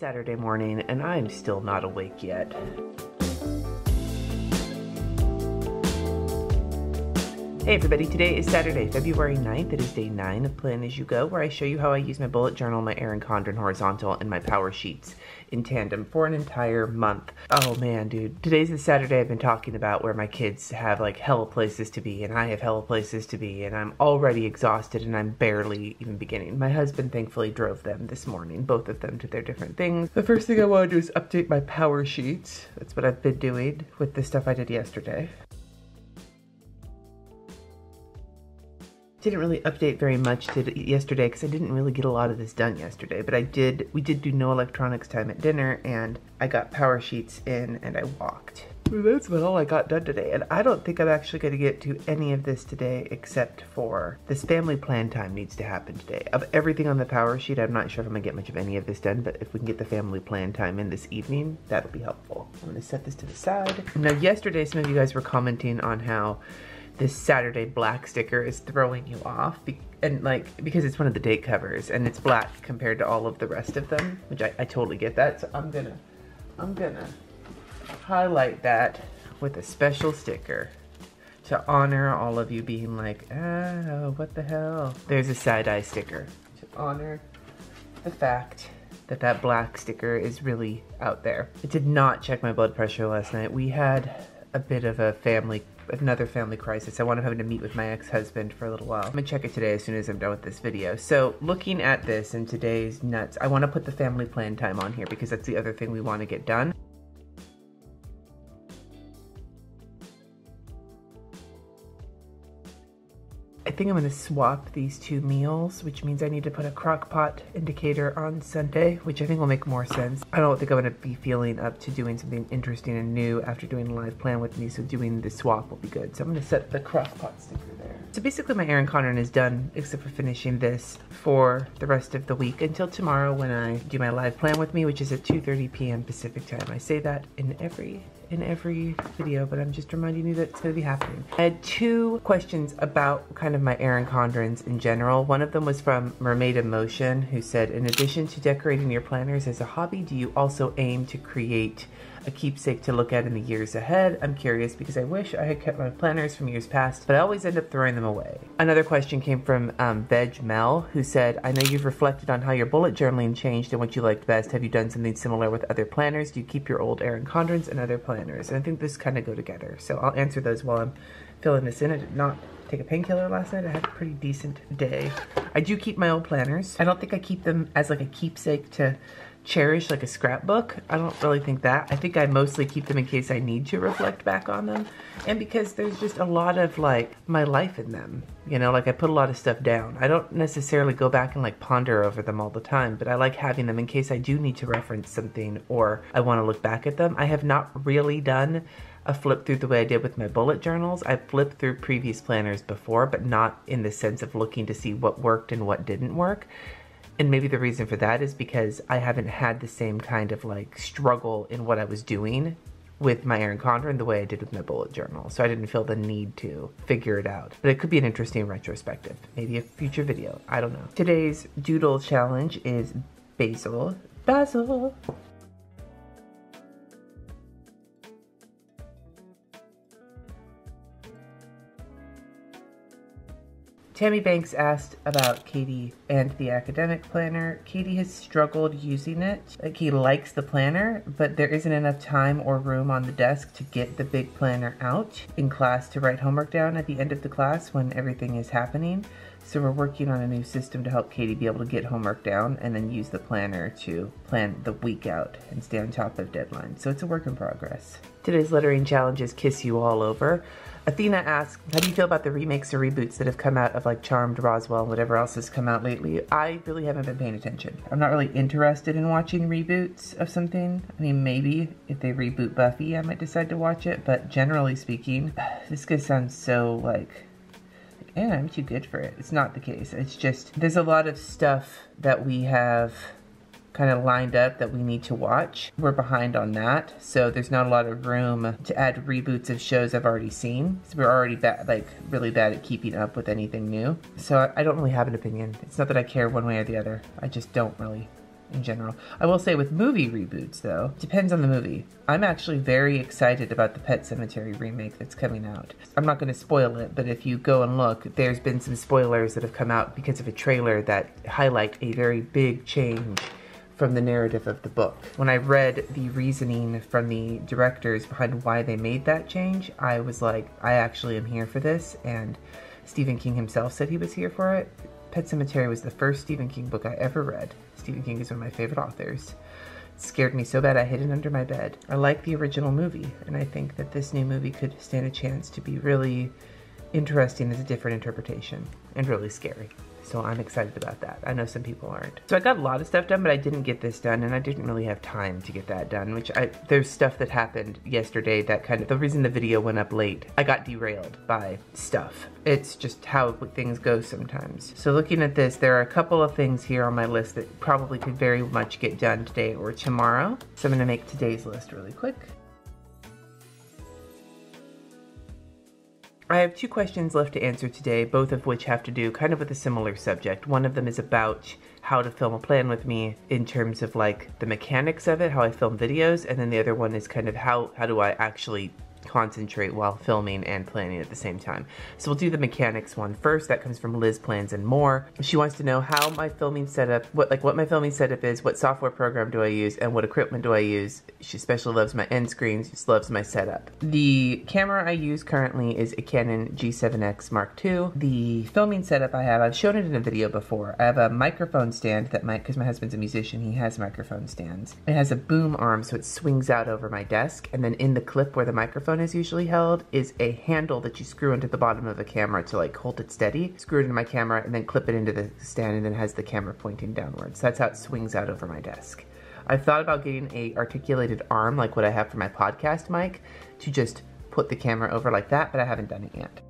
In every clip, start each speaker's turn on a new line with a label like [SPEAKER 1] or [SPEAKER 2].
[SPEAKER 1] Saturday morning and I'm still not awake yet. Hey everybody, today is Saturday, February 9th. It is day 9 of Plan As You Go, where I show you how I use my bullet journal, my Erin Condren horizontal, and my power sheets in tandem for an entire month. Oh man, dude. Today's the Saturday I've been talking about where my kids have like hella places to be and I have hella places to be and I'm already exhausted and I'm barely even beginning. My husband thankfully drove them this morning, both of them to their different things. The first thing I want to do is update my power sheets. That's what I've been doing with the stuff I did yesterday. Didn't really update very much yesterday because I didn't really get a lot of this done yesterday, but we did do no electronics time at dinner and I got power sheets in and I walked. That's about all I got done today, and I don't think I'm actually going to get to any of this today except for this family plan time needs to happen today. Of everything on the power sheet, I'm not sure if I'm going to get much of any of this done, but if we can get the family plan time in this evening, that'll be helpful. I'm going to set this to the side. Now yesterday some of you guys were commenting on how this Saturday black sticker is throwing you off, because it's one of the date covers and it's black compared to all of the rest of them, which I totally get that. So I'm gonna highlight that with a special sticker to honor all of you being like, oh, what the hell? There's a side-eye sticker to honor the fact that that black sticker is really out there. I did not check my blood pressure last night. We had a bit of another family crisis. I wound up having to meet with my ex-husband for a little while. I'm gonna check it today as soon as I'm done with this video. So looking at this and today's nuts, I wanna put the family plan time on here because that's the other thing we wanna get done. I think I'm gonna swap these two meals, which means I need to put a crock pot indicator on Sunday, which I think will make more sense. I don't think I'm gonna be feeling up to doing something interesting and new after doing a live plan with me, so doing the swap will be good. So I'm gonna set the crock pot sticker there. So basically my Erin Condren is done, except for finishing this for the rest of the week until tomorrow when I do my live plan with me, which is at 2:30 p.m. Pacific time. I say that in every video, but I'm just reminding you that it's gonna be happening. I had two questions about kind of my Erin Condrens in general. One of them was from Mermaid Emotion, who said, in addition to decorating your planners as a hobby, do you also aim to create a keepsake to look at in the years ahead? I'm curious because I wish I had kept my planners from years past, but I always end up throwing them away. Another question came from Veg Mel, who said, I know you've reflected on how your bullet journaling changed and what you liked best. Have you done something similar with other planners? Do you keep your old Erin Condrens and other planners? And I think this kind of go together. So I'll answer those while I'm filling this in. I did not take a painkiller last night. I had a pretty decent day. I do keep my old planners. I don't think I keep them as like a keepsake to cherish, like a scrapbook. I don't really think that. I think I mostly keep them in case I need to reflect back on them, and because there's just a lot of like my life in them, you know, like I put a lot of stuff down. I don't necessarily go back and like ponder over them all the time, but I like having them in case I do need to reference something or I want to look back at them. I have not really done a flip through the way I did with my bullet journals. I flipped through previous planners before, but not in the sense of looking to see what worked and what didn't work. And maybe the reason for that is because I haven't had the same kind of like struggle in what I was doing with my Erin Condren the way I did with my bullet journal. So I didn't feel the need to figure it out. But it could be an interesting retrospective. Maybe a future video. I don't know. Today's doodle challenge is basil. Basil! Tammy Banks asked about Katie and the academic planner. Katie has struggled using it. Like, he likes the planner, but there isn't enough time or room on the desk to get the big planner out in class to write homework down at the end of the class when everything is happening. So we're working on a new system to help Katie be able to get homework down and then use the planner to plan the week out and stay on top of deadlines. So it's a work in progress. Today's lettering challenge is Kiss You All Over. Athena asked, how do you feel about the remakes or reboots that have come out of like Charmed, Roswell, and whatever else has come out lately? I really haven't been paying attention. I'm not really interested in watching reboots of something. I mean, maybe if they reboot Buffy, I might decide to watch it, but generally speaking, this could sound so like, I'm too good for it. It's not the case. It's just, there's a lot of stuff that we have kind of lined up that we need to watch. We're behind on that, so there's not a lot of room to add reboots of shows I've already seen. So we're already bad, like really bad at keeping up with anything new. So I don't really have an opinion. It's not that I care one way or the other. I just don't really in general. I will say with movie reboots though, depends on the movie. I'm actually very excited about the Pet Sematary remake that's coming out. I'm not going to spoil it, but if you go and look, there's been some spoilers that have come out because of a trailer that highlight a very big change from the narrative of the book. When I read the reasoning from the directors behind why they made that change, I was like, I actually am here for this, and Stephen King himself said he was here for it. Pet Sematary was the first Stephen King book I ever read. Stephen King is one of my favorite authors. It scared me so bad I hid it under my bed. I like the original movie, and I think that this new movie could stand a chance to be really interesting as a different interpretation, and really scary. So I'm excited about that. I know some people aren't. So I got a lot of stuff done, but I didn't get this done, and I didn't really have time to get that done, there's stuff that happened yesterday that the reason the video went up late, I got derailed by stuff. It's just how things go sometimes. So looking at this, there are a couple of things here on my list that probably could very much get done today or tomorrow. So I'm gonna make today's list really quick. I have 2 questions left to answer today, both of which have to do kind of with a similar subject. One of them is about how to film a plan with me in terms of like the mechanics of it, how I film videos, and then the other one is kind of how do I actually concentrate while filming and planning at the same time. So we'll do the mechanics one first. That comes from Liz Plans and More. She wants to know how my filming setup, what my filming setup is, what software program do I use, and what equipment do I use. She especially loves my end screens, just loves my setup. The camera I use currently is a Canon G7X Mark II. The filming setup I have, I've shown it in a video before. I have a microphone stand that because my husband's a musician, he has microphone stands. It has a boom arm so it swings out over my desk, and then in the clip where the microphone is usually held is a handle that you screw into the bottom of the camera to like hold it steady. Screw it into my camera and then clip it into the stand, and then has the camera pointing downwards. That's how it swings out over my desk. I've thought about getting a articulated arm like what I have for my podcast mic to just put the camera over like that, but I haven't done it yet.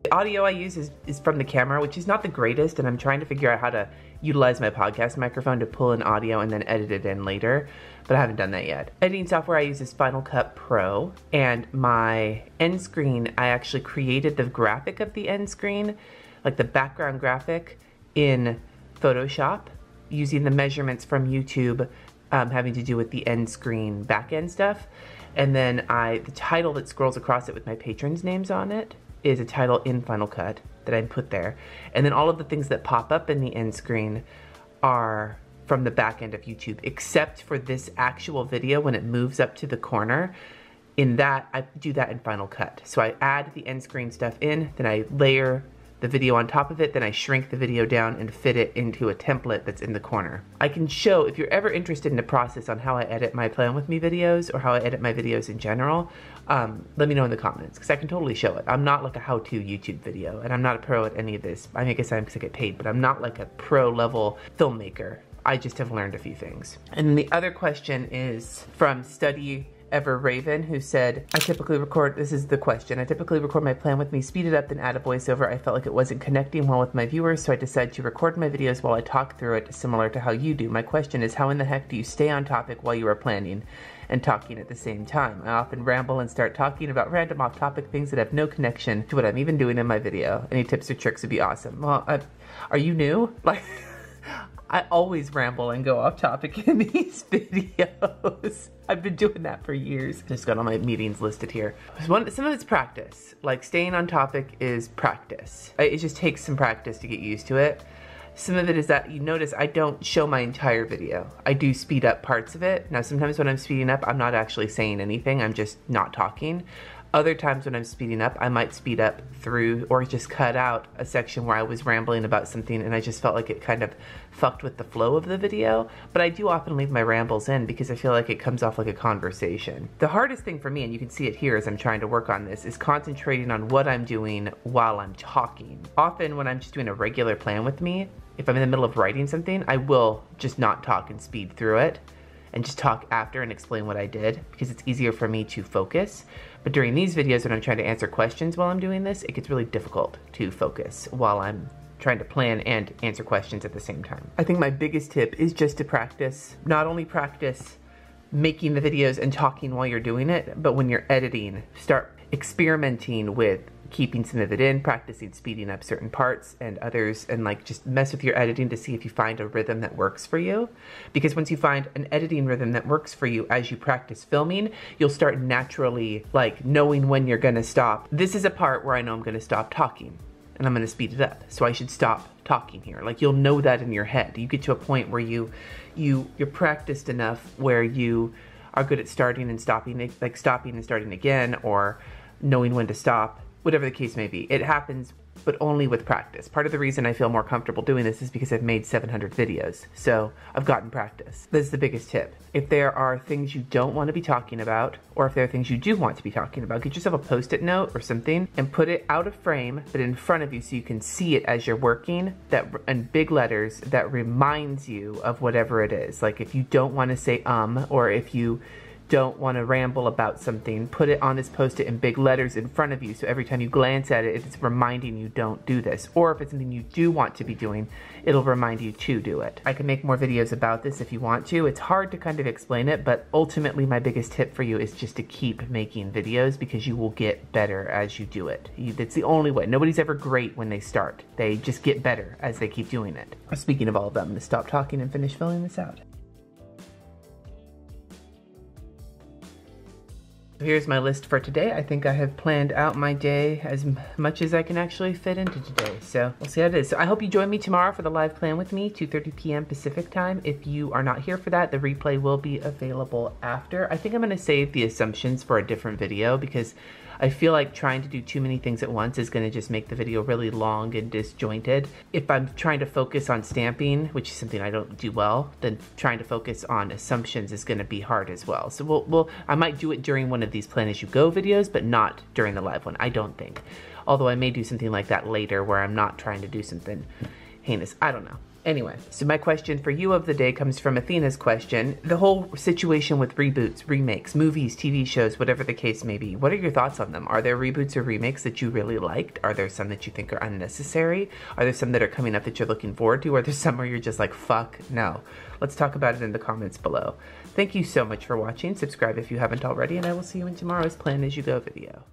[SPEAKER 1] The audio I use is from the camera, which is not the greatest, and I'm trying to figure out how to utilize my podcast microphone to pull in audio and then edit it in later, but I haven't done that yet. Editing software I use is Final Cut Pro, and my end screen, I actually created the graphic of the end screen, like the background graphic, in Photoshop using the measurements from YouTube having to do with the end screen back end stuff. And then the title that scrolls across it with my patrons' names on it is a title in Final Cut that I put there. And then all of the things that pop up in the end screen are from the back end of YouTube, except for this actual video when it moves up to the corner. In that, I do that in Final Cut. So I add the end screen stuff in, then I layer the video on top of it, then I shrink the video down and fit it into a template that's in the corner. I can show, if you're ever interested in the process on how I edit my Plan With Me videos or how I edit my videos in general, let me know in the comments, because I can totally show it. I'm not like a how-to YouTube video, and I'm not a pro at any of this. I mean, I guess I am because I get paid, but I'm not like a pro-level filmmaker. I just have learned a few things. And then the other question is from Study Ever Raven, who said, I typically record my Plan With Me, speed it up, then add a voiceover. I felt like it wasn't connecting well with my viewers, so I decided to record my videos while I talk through it, similar to how you do. My question is, how in the heck do you stay on topic while you are planning and talking at the same time? I often ramble and start talking about random off-topic things that have no connection to what I'm even doing in my video. Any tips or tricks would be awesome. Well, are you new? Like, I always ramble and go off topic in these videos. I've been doing that for years. Just got all my meetings listed here. Some of it's practice. Like, staying on topic is practice. It just takes some practice to get used to it. Some of it is that you notice I don't show my entire video. I do speed up parts of it. Now, sometimes when I'm speeding up, I'm not actually saying anything. I'm just not talking. Other times when I'm speeding up, I might speed up through or just cut out a section where I was rambling about something and I just felt like it kind of fucked with the flow of the video. But I do often leave my rambles in because I feel like it comes off like a conversation. The hardest thing for me, and you can see it here as I'm trying to work on this, is concentrating on what I'm doing while I'm talking. Often when I'm just doing a regular Plan With Me, if I'm in the middle of writing something, I will just not talk and speed through it and just talk after and explain what I did because it's easier for me to focus. But during these videos when I'm trying to answer questions while I'm doing this, it gets really difficult to focus while I'm trying to plan and answer questions at the same time. I think my biggest tip is just to practice, not only practice making the videos and talking while you're doing it, but when you're editing, start experimenting with keeping some of it in, practicing speeding up certain parts and others, and like just mess with your editing to see if you find a rhythm that works for you. Because once you find an editing rhythm that works for you as you practice filming, you'll start naturally like knowing when you're gonna stop. This is a part where I know I'm gonna stop talking and I'm gonna speed it up. So I should stop talking here. Like you'll know that in your head. You get to a point where you're practiced enough where you are good at starting and stopping, like stopping and starting again, or knowing when to stop, whatever the case may be. It happens, but only with practice. Part of the reason I feel more comfortable doing this is because I've made 700 videos, so I've gotten practice. This is the biggest tip. If there are things you don't want to be talking about, or if there are things you do want to be talking about, get yourself a Post-it note or something and put it out of frame, but in front of you so you can see it as you're working, that in big letters that reminds you of whatever it is. Like if you don't want to say or if you don't want to ramble about something, put it on this Post-it in big letters in front of you, so every time you glance at it, it's reminding you don't do this. Or if it's something you do want to be doing, it'll remind you to do it. I can make more videos about this if you want to. It's hard to kind of explain it, but ultimately my biggest tip for you is just to keep making videos, because you will get better as you do it. It's the only way. Nobody's ever great when they start. They just get better as they keep doing it. Speaking of all of that, I'm going to stop talking and finish filling this out. Here's my list for today. I think I have planned out my day as much as I can actually fit into today. So we'll see how it is. So I hope you join me tomorrow for the live Plan With Me, 2:30 p.m. Pacific time. If you are not here for that, the replay will be available after. I think I'm gonna save the assumptions for a different video, because I feel like trying to do too many things at once is gonna just make the video really long and disjointed. If I'm trying to focus on stamping, which is something I don't do well, then trying to focus on assumptions is gonna be hard as well. So I might do it during one of these Plan As You Go videos, but not during the live one, I don't think. Although I may do something like that later where I'm not trying to do something heinous, I don't know. Anyway, so my question for you of the day comes from Athena's question. The whole situation with reboots, remakes, movies, TV shows, whatever the case may be, what are your thoughts on them? Are there reboots or remakes that you really liked? Are there some that you think are unnecessary? Are there some that are coming up that you're looking forward to? Are there some where you're just like, fuck no? Let's talk about it in the comments below. Thank you so much for watching. Subscribe if you haven't already, and I will see you in tomorrow's Plan As You Go video.